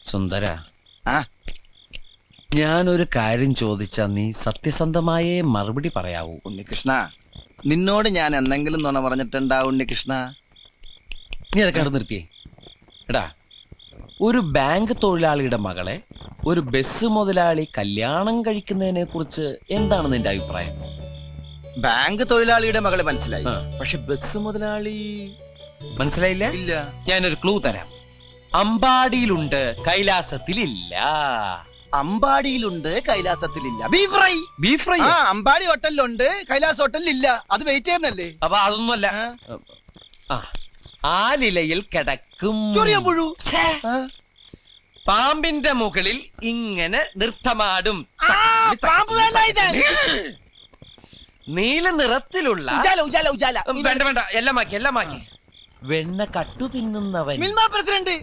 സുന്ദര, ആ ഞാനൊരു കാര്യം ചോദിച്ചാ നീ സത്യസന്ധമായേ മറുപടി പറയാവൂ. ഉണ്ണികൃഷ്ണ, നിന്നോട് ഞാൻ എന്തെങ്കിലും നുണ പറഞ്ഞിട്ടുണ്ടാ ഉണ്ണികൃഷ്ണ? നീ അതൊക്കെ അവിടെ നിർത്തിയേ. എടാ, ഒരു ബാങ്ക് തൊഴിലാളിയുടെ മകളെ ഒരു ബസ് മുതലാളി കല്യാണം കഴിക്കുന്നതിനെ കുറിച്ച് എന്താണ് നിന്റെ അഭിപ്രായം? ബാങ്ക് തൊഴിലാളിയുടെ മകളെ മനസ്സിലായി, ആ. പക്ഷെ ബസ് മുതലാളി മനസ്സിലായില്ല? ഇല്ല. ഞാനൊരു ക്ലൂ തരാം. അമ്പാടിയിലുണ്ട്, കൈലാസത്തിലില്ല. അമ്പാടിയിലുണ്ട്, കൈലാസത്തിലില്ല. Beef fry. Beef fry. ആ, അമ്പാടി ഹോട്ടലിലുണ്ട്, കൈലാസ് ഹോട്ടലിലില്ല. അത് വെയിറ്റ് ചെയ്യുന്നല്ലേ? അപ്പൊ അതൊന്നുമല്ല. ആ, ആലിലയിൽ കിടക്കും ചൊറിയാമ്പുഴു. ആ. പാമ്പിന്റെ മുകളിൽ ഇങ്ങനെ നൃത്തമാടും. പാമ്പ് വേണ്ട, ഇത്. നീല നിറത്തിലുള്ള ഉജാല, ഉജാല, ഉജാല. വേണ്ട വേണ്ട, എല്ലാം മാക്കി. വെണ്ണ കട്ടു തിന്നുന്നവൻ. മിൽമ പ്രസിഡന്റ്.